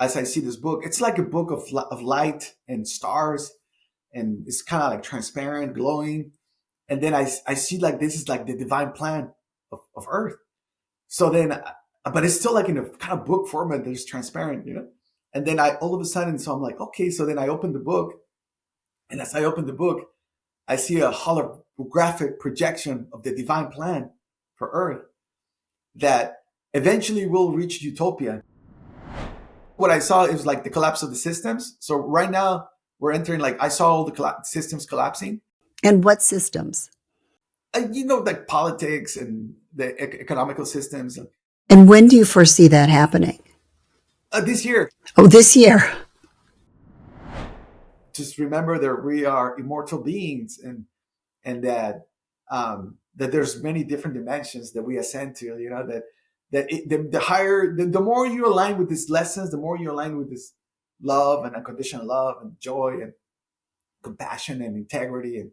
as I see this book, it's like a book of light and stars, and it's kind of like transparent, glowing. And then I see like this is like the divine plan of Earth. So then, but it's still like in a kind of book format that's transparent, And then all of a sudden, so I'm like, okay. So then I open the book, and as I open the book, I see a holographic projection of the divine plan for Earth that eventually will reach utopia. What I saw is like the collapse of the systems. So right now we're entering, like, I saw all the systems collapsing. And what systems? Like politics and the economical systems. And when do you foresee that happening? This year. Oh, this year. Just remember that we are immortal beings, and that there's many different dimensions that we ascend to. The more you align with these lessons, the more you align with this love and unconditional love and joy and compassion and integrity, and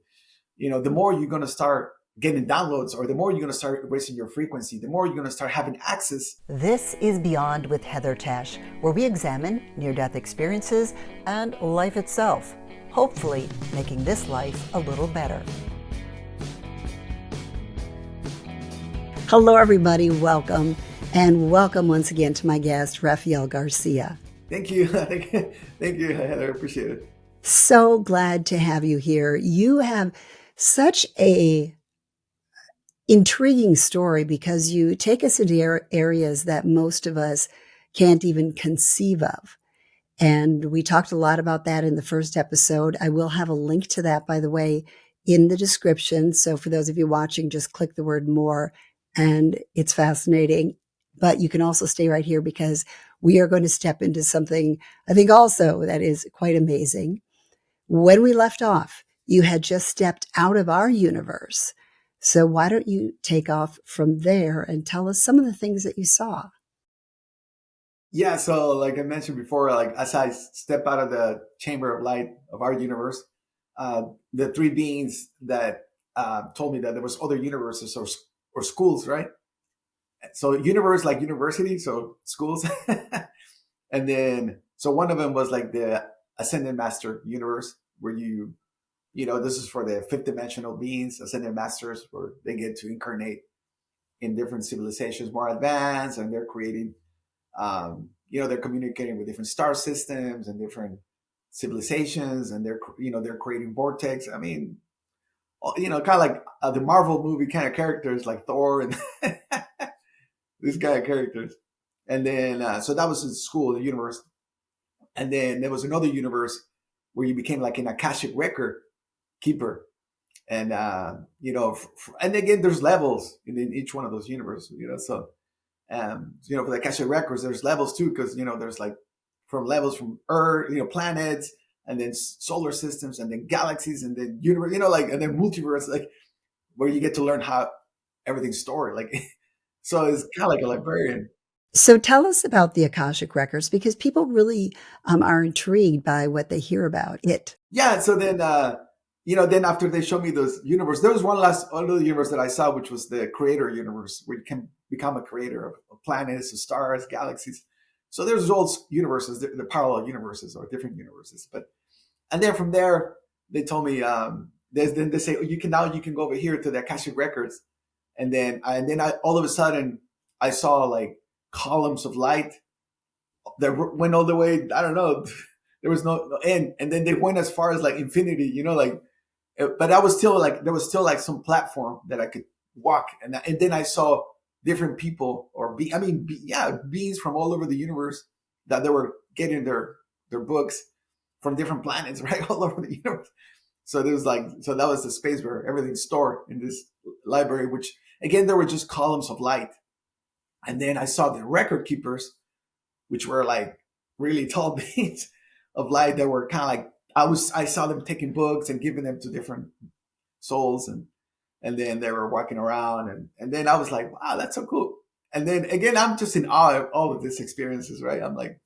the more you're going to start getting downloads, or the more you're going to start raising your frequency, the more you're going to start having access. This is Beyond with Heather Tesch, where we examine near-death experiences and life itself, hopefully making this life a little better. Hello, everybody. Welcome. And welcome once again to my guest, Rafael Garcia. Thank you. Thank you, Heather. I appreciate it. So glad to have you here. You have such a intriguing story because you take us into areas that most of us can't even conceive of. And we talked a lot about that in the first episode. I will have a link to that, by the way, in the description. So for those of you watching, just click the word more, and it's fascinating. But you can also stay right here because we are going to step into something I think also that is quite amazing. When we left off, you had just stepped out of our universe. So why don't you take off from there and tell us some of the things that you saw? Yeah, so like I mentioned before, like as I step out of the chamber of light of our universe, the three beings that told me that there was other universes or schools, right? So universe, like university, so schools. And then, so one of them was like the Ascended Master universe, where this is for the fifth dimensional beings, Ascended Masters, where they get to incarnate in different civilizations more advanced, and they're creating, they're communicating with different star systems and different civilizations, and they're creating vortex. I mean, kind of like the Marvel movie kind of characters like Thor and this kind of characters. And then, so that was in school, the universe. And then there was another universe where you became like an Akashic record keeper. And, and again, there's levels in each one of those universes, so, for the Akashic records, there's levels too, because, there's like levels from Earth, planets, and then solar systems, and then galaxies, and then universe, and then multiverse, like where you get to learn how everything's stored. Like, so it's kind of like a librarian. So tell us about the Akashic records, because people really are intrigued by what they hear about it. Yeah. So then, then after they showed me those universe, there was one other universe that I saw, which was the creator universe, where you can become a creator of planets, of stars, galaxies. So there's all universes, the parallel universes or different universes. And then from there, they told me, then they say, you can go over here to the Akashic records. And then all of a sudden I saw like columns of light that went all the way. I don't know. There was no end. And then they went as far as like infinity, but there was still like some platform that I could walk. And then I saw different people beings from all over the universe that they were getting their books from different planets, right? All over the universe. So there was so that was the space where everything's stored in this library, which again, there were just columns of light. And then I saw the record keepers, which were like really tall beings of light that were kind of like, I saw them taking books and giving them to different souls, and then they were walking around, and then I was like, wow, that's so cool. And then again, I'm just in awe of all of these experiences, right? I'm like,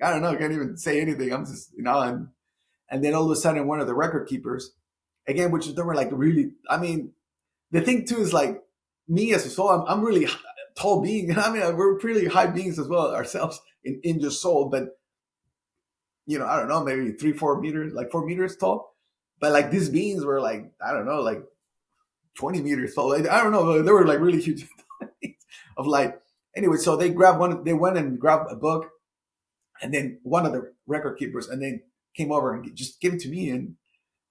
I don't know, I can't even say anything. I'm just in awe. And then all of a sudden, one of the record keepers, again, which they were like really, I mean, the thing too is like me as a soul, I'm really tall being. I mean, we're pretty high beings as well ourselves in just soul, but I don't know, maybe 3-4 meters, like 4 meters tall. But like these beings were like, I don't know, like 20 meters tall. Like, I don't know, they were like really huge of light. Anyway, so they went and grabbed a book, and then one of the record keepers, and then came over and just gave it to me, and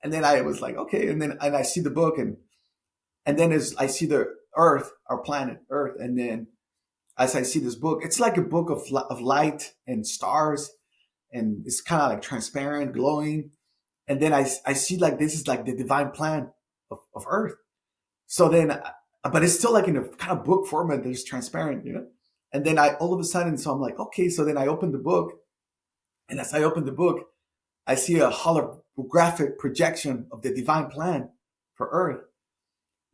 then I was like, okay, and I see the book, and then as I see the Earth, our planet Earth, and then as I see this book, it's like a book of light and stars, and it's kind of like transparent, glowing. And then I see like this is like the divine plan of Earth. So then, but it's still like in a kind of book format that is transparent, And then all of a sudden, so I'm like, okay. So then I open the book, and as I open the book, I see a holographic projection of the divine plan for Earth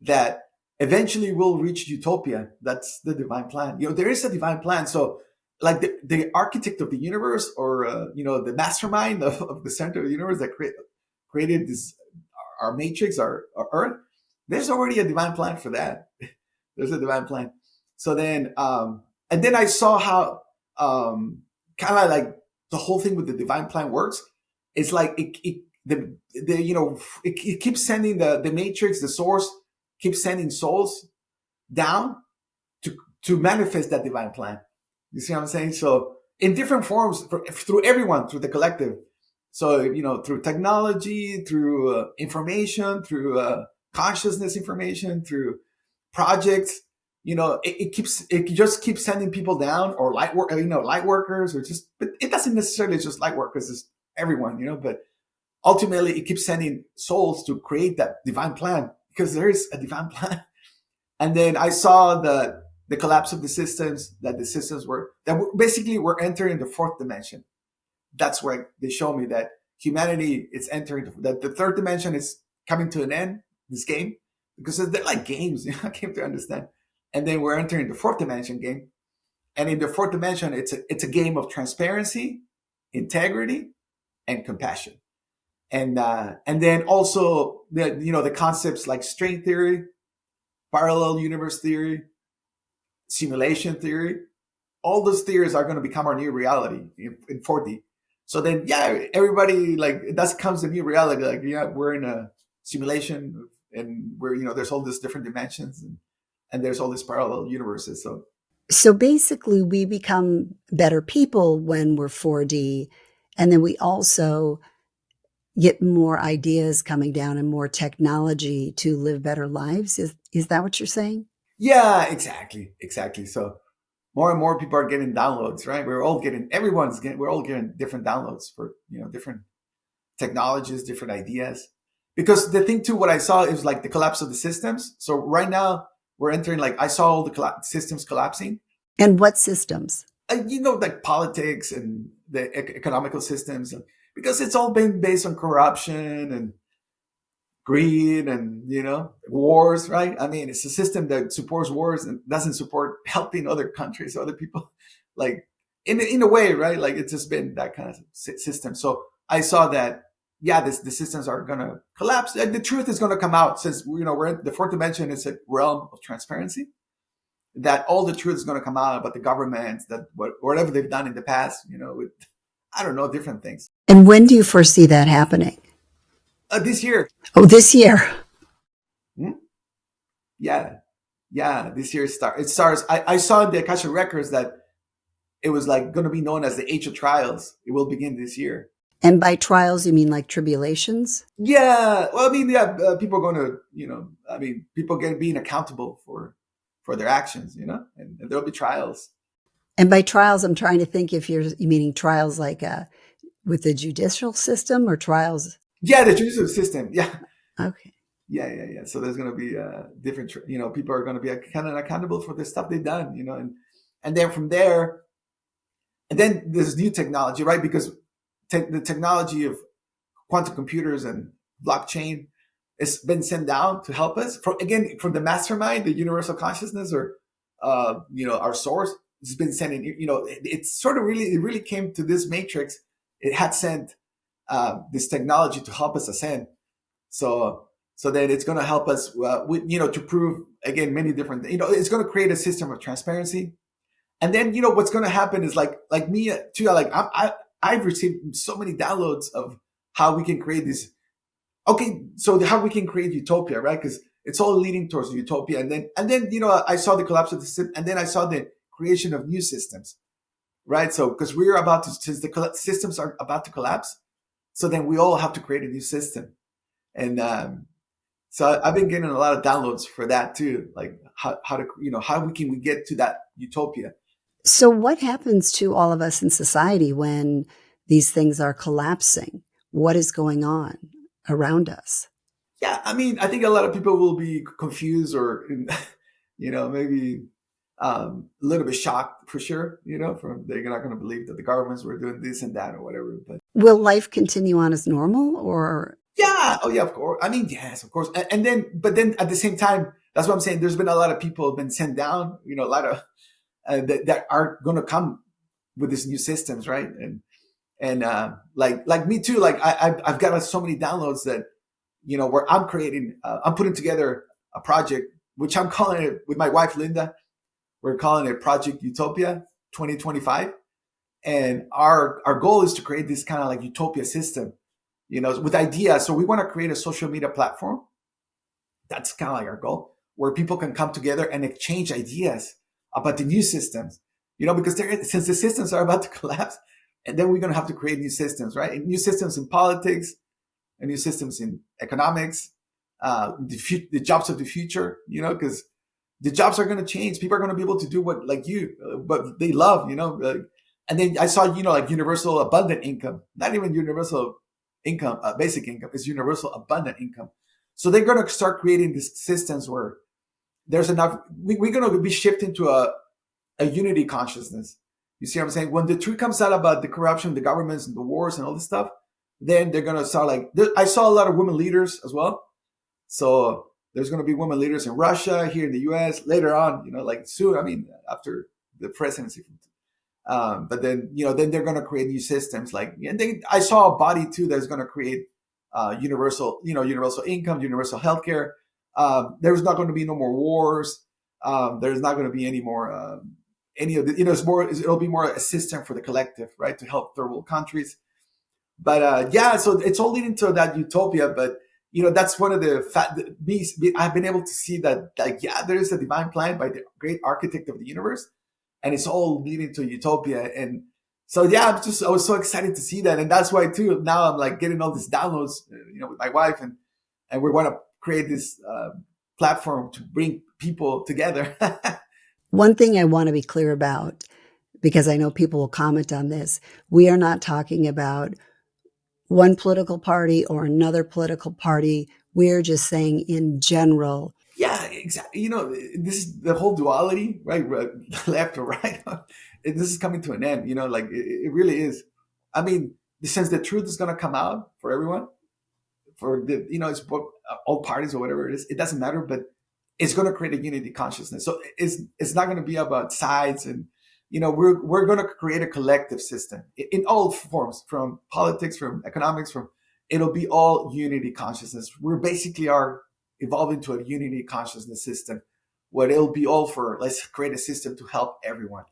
that eventually will reach utopia. That's the divine plan. There is a divine plan. So like the architect of the universe, or, the mastermind of the center of the universe that created this, our matrix, our Earth, there's already a divine plan for that. There's a divine plan. So then, and then I saw how, kind of like the whole thing with the divine plan works. It's like it keeps sending the matrix, the source keeps sending souls down to manifest that divine plan. You see what I'm saying? So in different forms, through everyone, through the collective. So, through technology, through information, through consciousness information, through projects, it just keeps sending people down, or light workers, but it doesn't necessarily just light workers, it's everyone, but ultimately it keeps sending souls to create that divine plan, because there is a divine plan. And then I saw the collapse of the systems, that the systems basically we're entering the fourth dimension. That's where they show me that humanity is entering, that the third dimension is coming to an end, this game, because they're like games, I came to understand. And then we're entering the fourth dimension game. And in the fourth dimension, it's a game of transparency, integrity, and compassion. And then also the concepts like string theory, parallel universe theory, simulation theory, all those theories are going to become our new reality in 4D. So then, everybody, like, that comes the new reality. Like, we're in a simulation, and we're, there's all these different dimensions, and there's all these parallel universes. So basically we become better people when we're 4D, and then we also get more ideas coming down and more technology to live better lives. Is that what you're saying? Yeah, exactly. So more and more people are getting downloads, right? We're all getting different downloads for, different technologies, different ideas. Because the thing too, what I saw is like the collapse of the systems. So right now we're entering, like, I saw all the systems collapsing. And what systems? Like politics and the economical systems, because it's all been based on corruption and greed and, wars, right? I mean, it's a system that supports wars and doesn't support helping other countries, other people, like in a way, right? Like, it's just been that kind of system. So I saw that, the systems are going to collapse. The truth is going to come out, since, we're in the fourth dimension. It's a realm of transparency, that all the truth is going to come out about the governments, that whatever they've done in the past, with, I don't know, different things. And when do you foresee that happening? This year. Oh, this year. Yeah. This year it starts. I saw in the Akasha records that it was like going to be known as the Age of Trials. It will begin this year. And by trials, you mean like tribulations? Yeah. Well, I mean, people are going to, people being accountable for their actions, and there'll be trials. And by trials, I'm trying to think if you're meaning trials like with the judicial system, or trials. Yeah, the judicial system. Yeah. Okay. Yeah. So there's going to be different, people are going to be kind of accountable for the stuff they've done, and then from there, and then there's new technology, right? Because the technology of quantum computers and blockchain has been sent down to help us from the mastermind, the universal consciousness, or, our source. It's been sending, it's sort of it really came to this matrix. It had sent this technology to help us ascend. So So then it's going to help us, with, to prove again many different. It's going to create a system of transparency. And then what's going to happen is like me too. I've received so many downloads of how we can create this. Okay, so how we can create utopia, right? Because it's all leading towards utopia. And then I saw the collapse of the system, and then I saw the creation of new systems, right? So because we're about to, since the systems are about to collapse, so then we all have to create a new system. And so I've been getting a lot of downloads for that too, like how to how we can get to that utopia. So what happens to all of us in society when these things are collapsing? What is going on around us? Yeah, I mean, I think a lot of people will be confused or, maybe a little bit shocked for sure, from they're not going to believe that the governments were doing this and that or whatever. But will life continue on as normal or? Yeah. Oh, yeah, of course. I mean, yes, of course. But then at the same time, that's what I'm saying. There's been a lot of people have been sent down, a lot of that are going to come with these new systems, right? And like me too. Like I've got so many downloads that where I'm creating, I'm putting together a project which I'm calling it with my wife Linda. We're calling it Project Utopia 2025, and our goal is to create this kind of like utopia system, with ideas. So we want to create a social media platform. That's kind of like our goal, where people can come together and exchange ideas about the new systems, because since the systems are about to collapse, and then we're going to have to create new systems, right? And new systems in politics, and new systems in economics, the jobs of the future, because the jobs are going to change. People are going to be able to do what but they love, and then I saw, like universal abundant income, not even universal income, basic income, it's universal abundant income. So they're going to start creating these systems where there's enough. We're going to be shifting to a unity consciousness. You see what I'm saying? When the truth comes out about the corruption, the governments and the wars and all this stuff, then they're going to start I saw a lot of women leaders as well. So there's going to be women leaders in Russia, here in the US, later on, like soon, I mean, after the presidency. But then, then they're going to create new systems. I saw a body too that's going to create universal income, universal healthcare. There's not going to be no more wars. There's not going to be any more, any of the, it'll be more a system for the collective, right? To help third world countries. But so it's all leading to that utopia. But that's one of the I've been able to see that, there is a divine plan by the great architect of the universe, and it's all leading to utopia. And so I was so excited to see that, and that's why too now I'm like getting all these downloads, with my wife, and we want to create this platform to bring people together. One thing I want to be clear about, because I know people will comment on this, we are not talking about one political party or another political party. We're just saying in general. Yeah, exactly. This is the whole duality, right? Left or right. This is coming to an end, it really is. I mean, since the truth is going to come out for everyone, for the, it's all parties or whatever it is, it doesn't matter, but it's going to create a unity consciousness. So it's not going to be about sides, and we're going to create a collective system in all forms, from politics, from economics, it'll be all unity consciousness. We're basically evolving to a unity consciousness system, where it'll be all for, let's create a system to help everyone.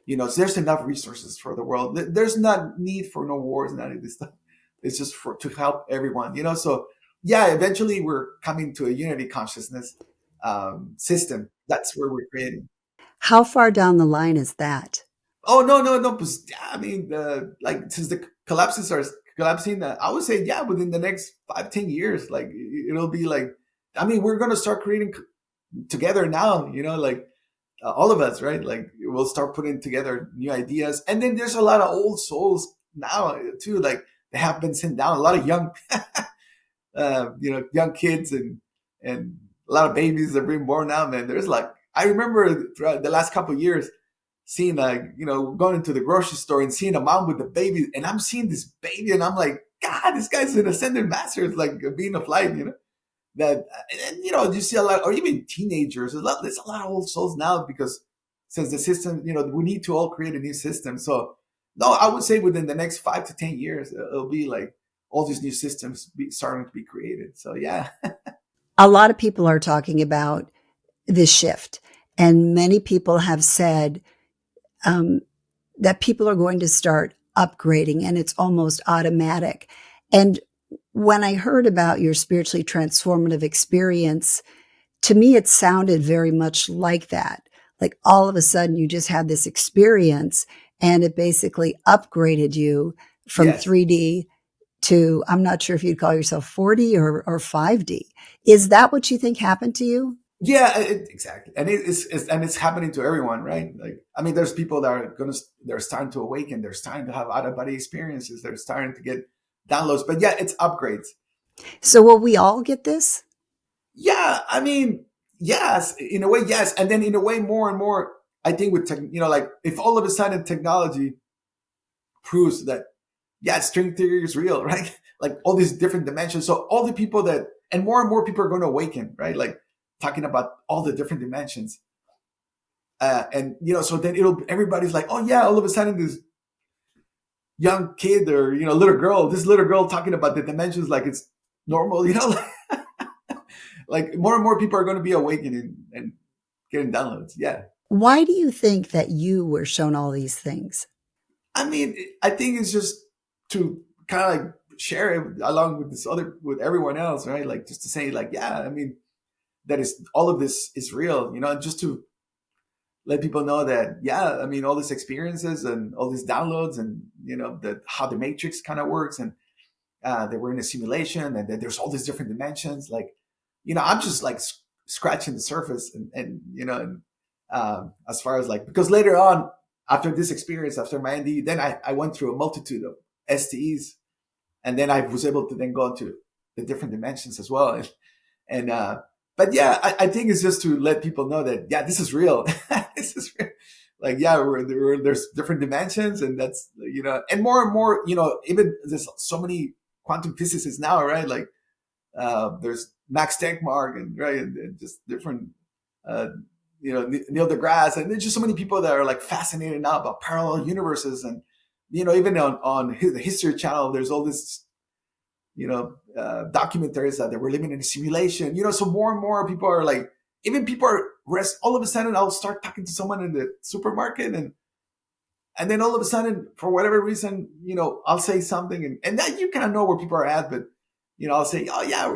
So there's enough resources for the world. There's not need for no wars and any of this stuff. It's just to help everyone, So eventually we're coming to a unity consciousness system. That's where we're creating. How far down the line is that? Oh, no. I mean, since the collapses are collapsing, I would say, within the next 5-10 years, it'll be we're going to start creating together now, all of us, right? We'll start putting together new ideas. And then there's a lot of old souls now too, they have been sent down. A lot of young, young kids and a lot of babies that are being born now, man. There's I remember throughout the last couple of years seeing going into the grocery store and seeing a mom with a baby, and I'm seeing this baby and I'm like, God, this guy's an ascended master. It's like being a flight, that, and you see a lot, or even teenagers, there's a lot of old souls now, because since the system, we need to all create a new system. So no, I would say within the next 5 to 10 years, it'll be all these new systems starting to be created. So yeah. a lot of people are talking about this shift, and many people have said that people are going to start upgrading and it's almost automatic. And when I heard about your spiritually transformative experience, to me, it sounded very much like that. Like all of a sudden you just had this experience and it basically upgraded you from Yes. 3D to, I'm not sure if you'd call yourself 4D or 5D. Is that what you think happened to you? Yeah, exactly. And it's happening to everyone, right? Like, I mean, there's people that are they're starting to awaken. They're starting to have out of body experiences. They're starting to get downloads, but yeah, it's upgrades. So will we all get this? Yeah. I mean, yes, in a way, yes. And then in a way, more and more, I think with like if all of a sudden technology proves that, yeah, string theory is real, right? Like all these different dimensions. So all the people and more people are going to awaken, right? Like talking about all the different dimensions. And, so then everybody's like, oh yeah, all of a sudden this young kid or, this little girl talking about the dimensions like it's normal, like more and more people are going to be awakening and getting downloads. Yeah. Why do you think that you were shown all these things? I mean, I think it's just to kind of like share it along with everyone else, right? Like just to say like, yeah, I mean, that is all of this is real, just to let people know that, yeah, I mean, all these experiences and all these downloads and, how the matrix kind of works and that we're in a simulation and that there's all these different dimensions. Like, I'm just like scratching the surface and as far as like, because later on, after this experience, after my ND, then I went through a multitude of STEs and then I was able to then go into the different dimensions as well. But yeah, I think it's just to let people know that, yeah, this is real. This is real. Like, yeah, there's different dimensions and that's, and more, even there's so many quantum physicists now, right? Like, there's Max Tegmark and right. And just different, Neil deGrasse, and there's just so many people that are like fascinated now about parallel universes. And, even on the History Channel, there's all this, documentaries that we're living in a simulation, so more and more people are like, even people are all of a sudden I'll start talking to someone in the supermarket and then all of a sudden for whatever reason, I'll say something and that you kind of know where people are at, but, I'll say, oh yeah,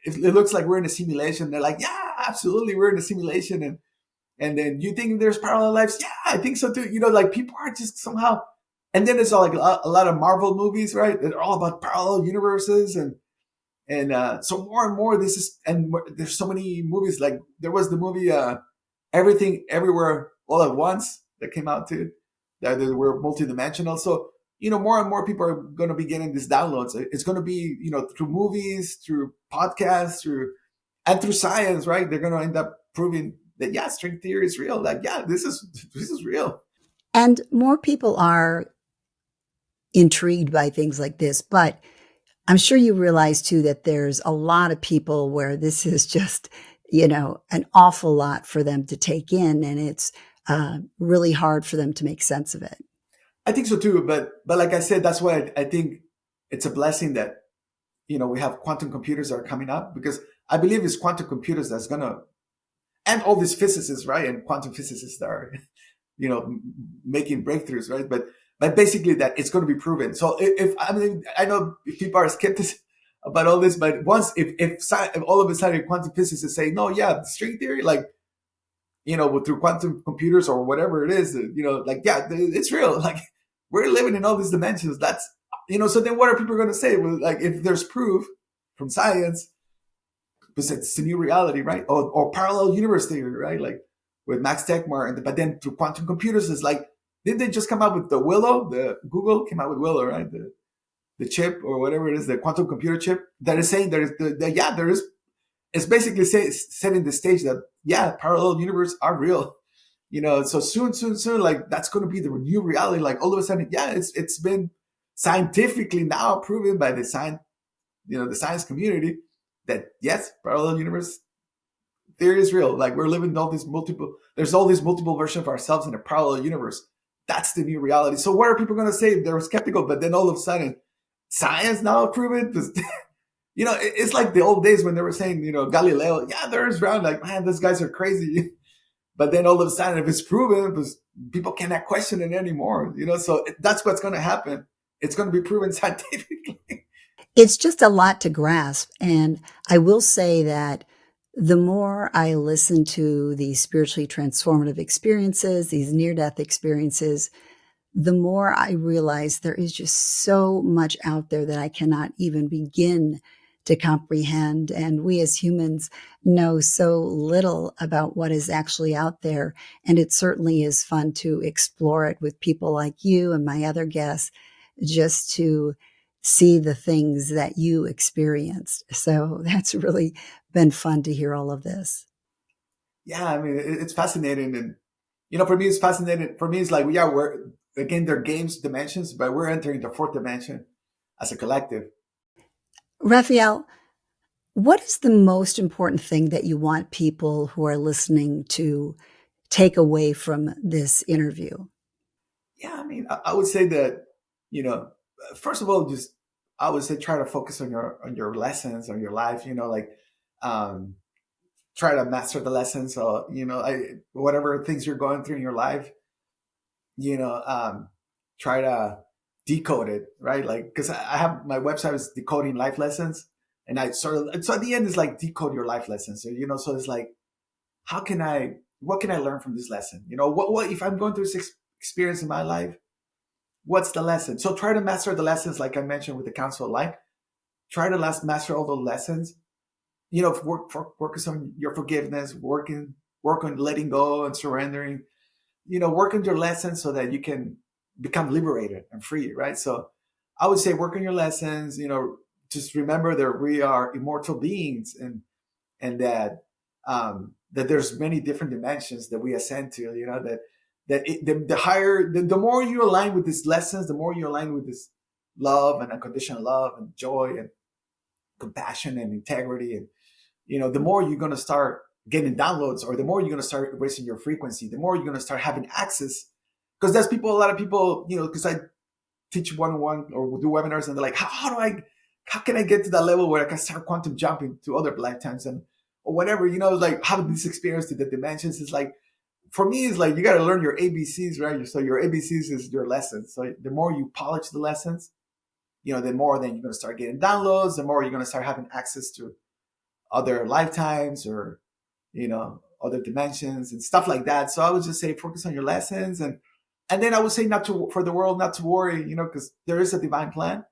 it looks like we're in a simulation. They're like, yeah, absolutely. We're in a simulation. And then you think there's parallel lives? Yeah, I think so too. Like people are just somehow. And then there's like a lot of Marvel movies, right? They're all about parallel universes. And so more and more there's so many movies. Like there was the movie Everything Everywhere All at Once that came out too. That they were multidimensional. So, more and more people are going to be getting these downloads. It's going to be, through movies, through podcasts, and through science, right? They're going to end up proving that, yeah, string theory is real. Like, yeah, this is real. And more people are intrigued by things like this, but I'm sure you realize too that there's a lot of people where this is just, an awful lot for them to take in, and it's really hard for them to make sense of it. I think so too, but like I said, that's why I think it's a blessing that, we have quantum computers that are coming up, because I believe it's quantum computers that's gonna, and all these physicists, right, and quantum physicists that are, making breakthroughs, right, but basically that it's going to be proven. So I know people are skeptical about all this, but if all of a sudden quantum physicists say, no, yeah, string theory, like, through quantum computers or whatever it is, like, yeah, it's real. Like we're living in all these dimensions. That's, so then what are people going to say? Well, like if there's proof from science, because it's the new reality, right? Or parallel universe theory, right? Like with Max Tegmark, but then through quantum computers, it's like, didn't they just come out with the Willow? The Google came out with Willow, right? The chip or whatever it is, the quantum computer chip that is saying there is, it's basically setting the stage that, yeah, parallel universes are real, so soon, like that's going to be the new reality. Like all of a sudden, yeah, it's been scientifically now proven by the science community that yes, parallel universe theory is real. Like we're living there's all these multiple versions of ourselves in a parallel universe. That's the new reality. So what are people going to say? They were skeptical, but then all of a sudden, science now proven. it's like the old days when they were saying, Galileo, yeah, the Earth's round. Like, man, these guys are crazy. But then all of a sudden, if it's proven, because people cannot question it anymore, so that's what's going to happen. It's going to be proven scientifically. It's just a lot to grasp. And I will say that the more I listen to these spiritually transformative experiences, these near-death experiences, the more I realize there is just so much out there that I cannot even begin to comprehend. And we as humans know so little about what is actually out there. And it certainly is fun to explore it with people like you and my other guests, just to see the things that you experienced. So that's really been fun to hear all of this. Yeah, I mean, it's fascinating. And, for me, it's fascinating. For me, it's like, yeah, again, they're games, dimensions, but we're entering the fourth dimension as a collective. Rafael, what is the most important thing that you want people who are listening to take away from this interview? Yeah, I mean, I would say that, first of all, I would say try to focus on your lessons, on your life, try to master the lessons. So, whatever things you're going through in your life, try to decode it, right? Like, because I have my website is decoding life lessons, and so at the end is like decode your life lessons. So, so it's like, what can I learn from this lesson? What if I'm going through this experience in my life? What's the lesson? So try to master the lessons, like I mentioned with the Council of Life. Try to master all the lessons. Focus on your forgiveness, work on letting go and surrendering. Work on your lessons so that you can become liberated and free, right? So I would say work on your lessons. Just remember that we are immortal beings, and that there's many different dimensions that we ascend to. The more you align with these lessons, the more you align with this love and unconditional love and joy and compassion and integrity, and the more you're going to start getting downloads, or the more you're going to start raising your frequency, the more you're going to start having access. Because there's a lot of people, because I teach one-on-one or do webinars, and they're like, how can I get to that level where I can start quantum jumping to other lifetimes or whatever, like having this experience to the dimensions. Is like, for me, it's like, you got to learn your ABCs, right? So your ABCs is your lessons. So the more you polish the lessons, the more then you're going to start getting downloads, the more you're going to start having access to other lifetimes, or, other dimensions and stuff like that. So I would just say, focus on your lessons. And then I would say for the world not to worry, because there is a divine plan,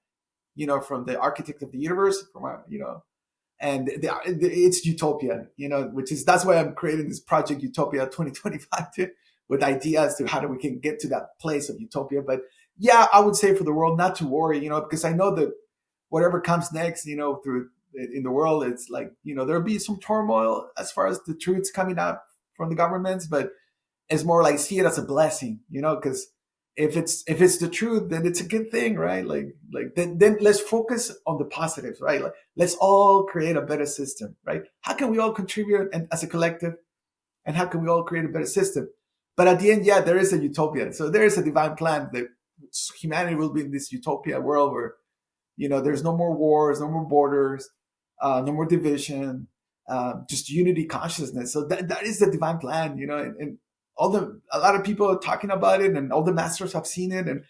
from the architect of the universe, and it's utopia, that's why I'm creating this Project Utopia 2025 with ideas to how we can get to that place of utopia. But yeah, I would say for the world not to worry, because I know that whatever comes next, through in the world, it's like, there'll be some turmoil as far as the truths coming out from the governments, but it's more like, see it as a blessing, because if it's the truth, then it's a good thing, right? Then let's focus on the positives, right? Like, let's all create a better system, right? How can we all contribute as a collective, and how can we all create a better system? But at the end, yeah, there is a utopia. So there is a divine plan that humanity will be in this utopia world where, there's no more wars, no more borders, no more division, just unity consciousness. So that is the divine plan, and a lot of people are talking about it, and all the masters have seen it, and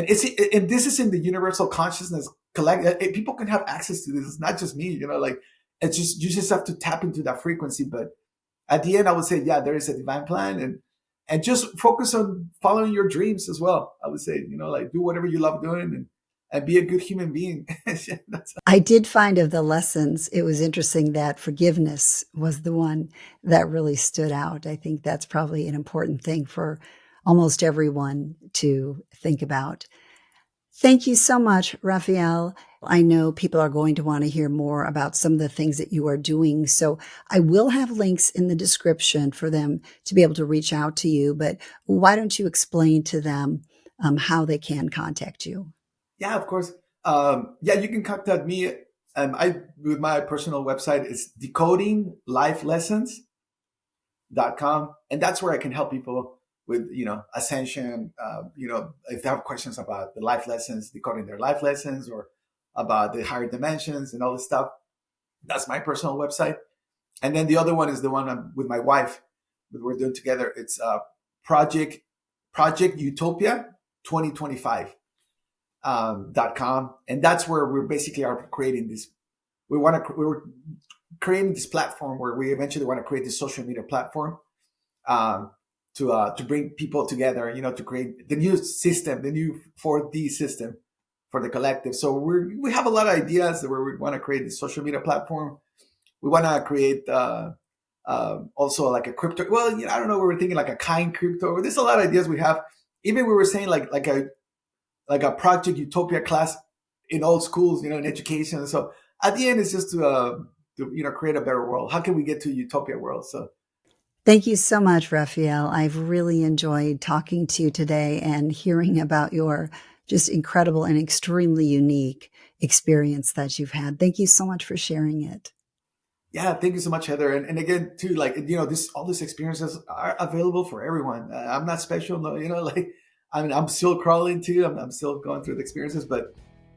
this is in the universal consciousness collect. People can have access to this. It's not just me, it's just, you just have to tap into that frequency. But at the end, I would say, yeah, there is a divine plan, and just focus on following your dreams as well. I would say, do whatever you love doing, and be a good human being. I did find of the lessons, it was interesting that forgiveness was the one that really stood out. I think that's probably an important thing for almost everyone to think about. Thank you so much, Rafael. I know people are going to want to hear more about some of the things that you are doing. So I will have links in the description for them to be able to reach out to you. But why don't you explain to them how they can contact you? Yeah, of course. You can contact me. With my personal website, it's decodinglifelessons.com. And that's where I can help people with, Ascension, if they have questions about the life lessons, decoding their life lessons, or about the higher dimensions and all this stuff. That's my personal website. And then the other one is the one I'm with my wife that we're doing together. It's Project Utopia 2025 .com, and that's where we're basically are creating this. We're creating this platform where we eventually want to create this social media platform to bring people together, to create the new system, the new 4D system for the collective. So we have a lot of ideas where we want to create this social media platform. We want to create also like a crypto. Well, I don't know. We were thinking like a kind crypto. There's a lot of ideas we have. Even we were saying like a Project Utopia class in old schools, in education. So at the end, it's just to create a better world. How can we get to a utopia world? So thank you so much, Rafael. I've really enjoyed talking to you today and hearing about your just incredible and extremely unique experience that you've had. Thank you so much for sharing it. Yeah, thank you so much, Heather. And again, too, all these experiences are available for everyone. I'm not special, no, I'm still crawling too. I'm still going through the experiences, but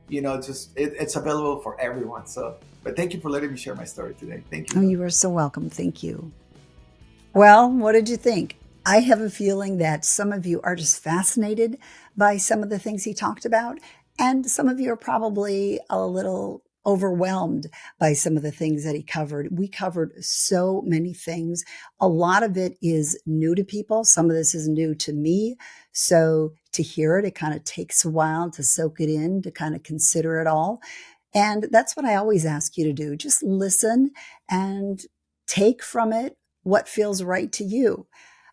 it's available for everyone. So, but thank you for letting me share my story today. Thank you. Oh, you are so welcome. Thank you. Well, what did you think? I have a feeling that some of you are just fascinated by some of the things he talked about, and some of you are probably a little overwhelmed by some of the things that he covered. We covered so many things. A lot of it is new to people. Some of this is new to me. So to hear it, it kind of takes a while to soak it in, to kind of consider it all. And that's what I always ask you to do. Just listen and take from it what feels right to you.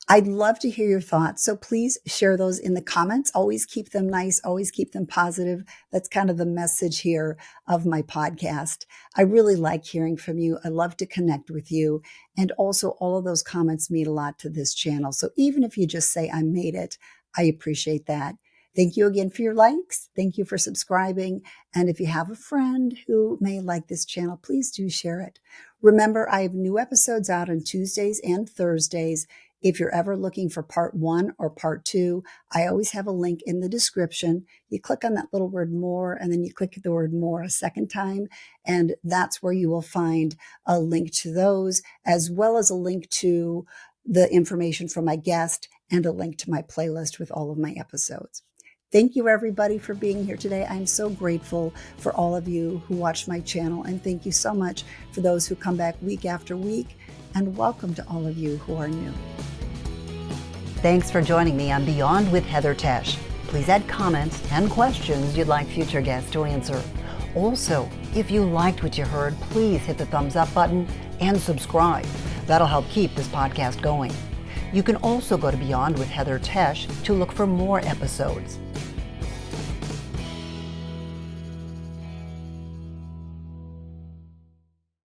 I'd love to hear your thoughts. So please share those in the comments. Always keep them nice. Always keep them positive. That's kind of the message here of my podcast. I really like hearing from you. I love to connect with you. And also all of those comments mean a lot to this channel. So even if you just say I made it, I appreciate that. Thank you again for your likes. Thank you for subscribing. And if you have a friend who may like this channel, please do share it. Remember, I have new episodes out on Tuesdays and Thursdays. If you're ever looking for part 1 or part 2, I always have a link in the description. You click on that little word more, and then you click the word more a second time. And that's where you will find a link to those, as well as a link to the information from my guest and a link to my playlist with all of my episodes. Thank you, everybody, for being here today. I'm so grateful for all of you who watch my channel, and thank you so much for those who come back week after week, and welcome to all of you who are new. Thanks for joining me on Beyond with Heather Tesch. Please add comments and questions you'd like future guests to answer. Also, if you liked what you heard, please hit the thumbs up button and subscribe. That'll help keep this podcast going. You can also go to Beyond with Heather Tesch to look for more episodes.